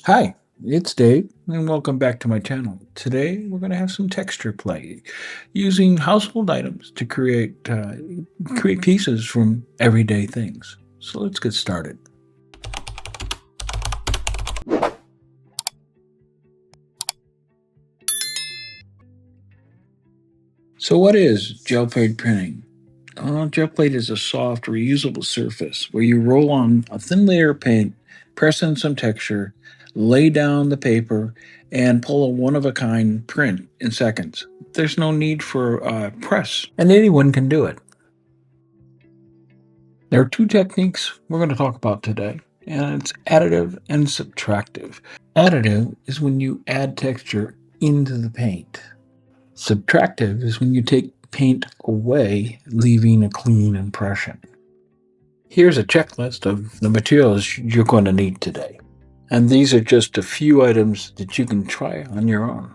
Hi, it's Dave, and welcome back to my channel. Today, we're going to have some texture play using household items to create pieces from everyday things. So let's get started. So, what is gel plate printing? Gel plate is a soft, reusable surface where you roll on a thin layer of paint, press in some texture, lay down the paper, and pull a one of a kind print in seconds. There's no need for press, and anyone can do it. There are two techniques we're going to talk about today, and it's additive and subtractive. Additive is when you add texture into the paint. Subtractive is when you take paint away, leaving a clean impression. Here's a checklist of the materials you're going to need today. And these are just a few items that you can try on your own.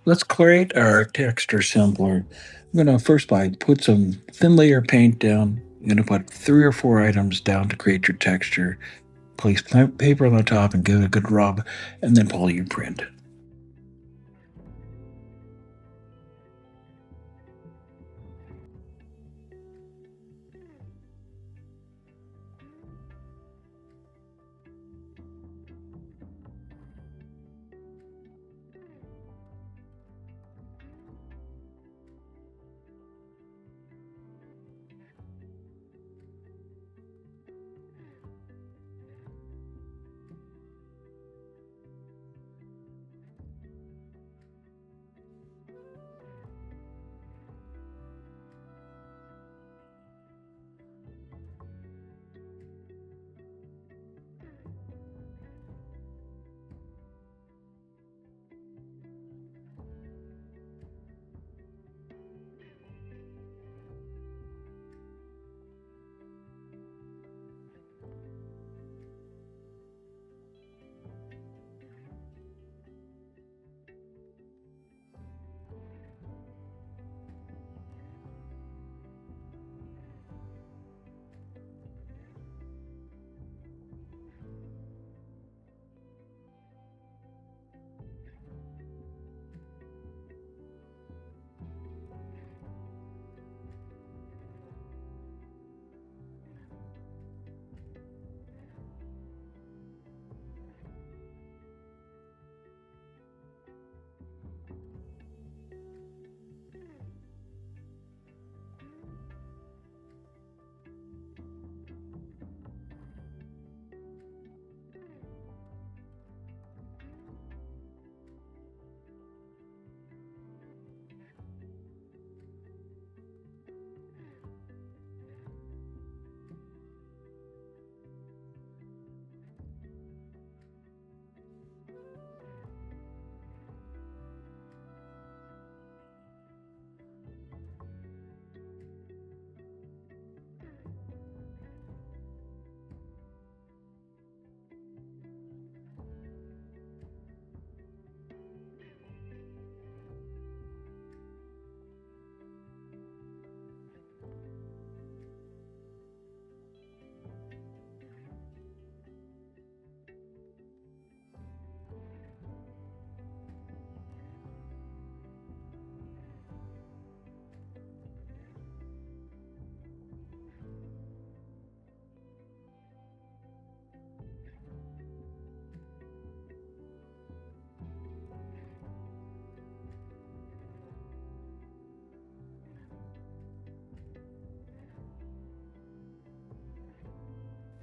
Let's create our texture sampler. I'm going to put some thin layer paint down. You're going to put 3 or 4 items down to create your texture. Place paper on the top and give it a good rub, and then pull your print.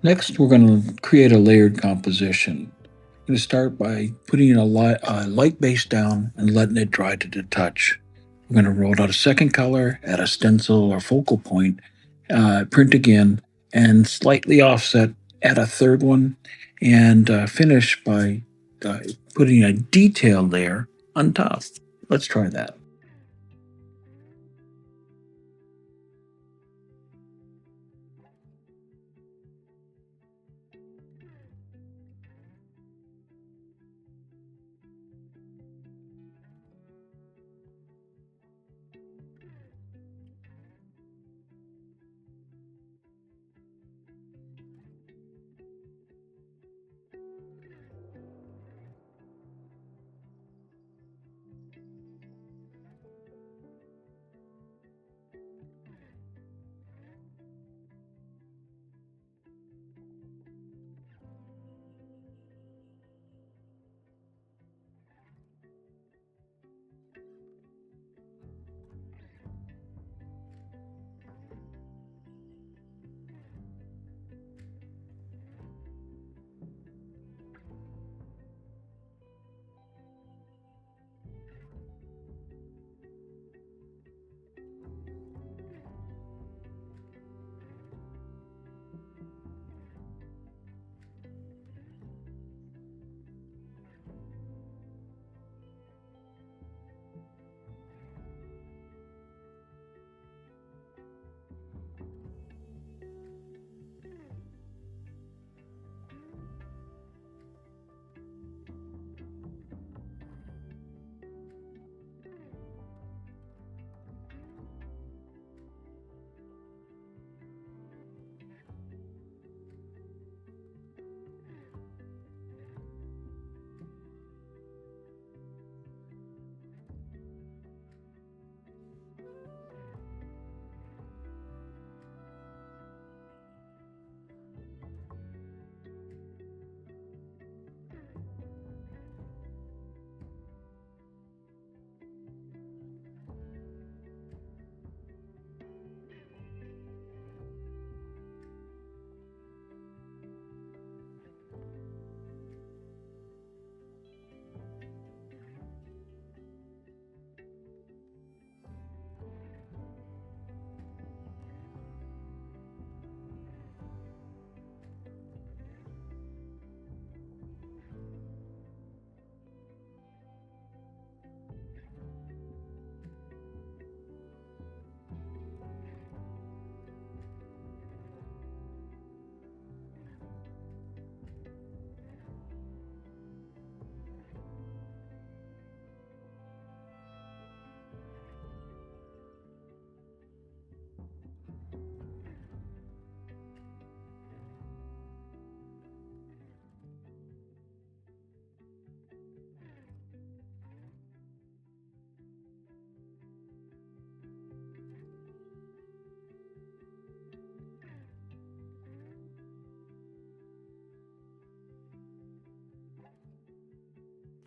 Next, we're going to create a layered composition. I'm going to start by putting a light base down and letting it dry to the touch. We're going to roll out a second color, add a stencil or focal point, print again, and slightly offset, add a third one, and finish by uh, putting a detail layer on top. Let's try that.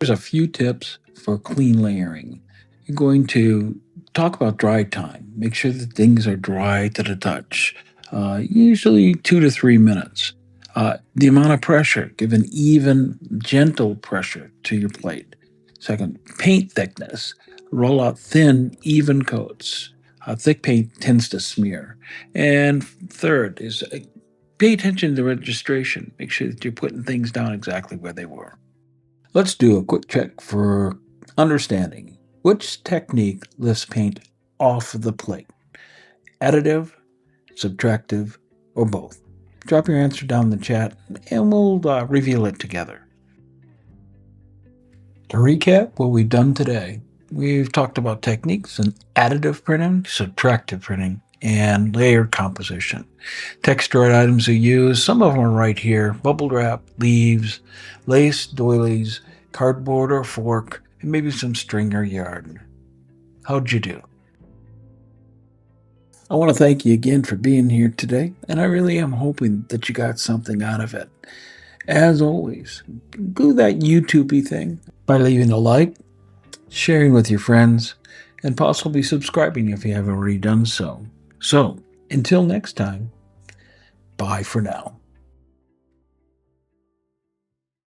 There's a few tips for clean layering. You're going to talk about dry time. Make sure that things are dry to the touch, usually 2 to 3 minutes. The amount of pressure, give an even, gentle pressure to your plate. Second, paint thickness. Roll out thin, even coats. Thick paint tends to smear. And third is pay attention to registration. Make sure that you're putting things down exactly where they were. Let's do a quick check for understanding. Which technique lifts paint off the plate? Additive, subtractive, or both? Drop your answer down in the chat and we'll reveal it together. To recap what we've done today, we've talked about techniques in additive printing, subtractive printing, and layered composition. Textured items are used. Some of them are right here. Bubble wrap, leaves, lace, doilies, cardboard or fork, and maybe some string or yarn. How'd you do? I want to thank you again for being here today, and I really am hoping that you got something out of it. As always, do that YouTube-y thing by leaving a like, sharing with your friends, and possibly subscribing if you haven't already done so. So, until next time, bye for now.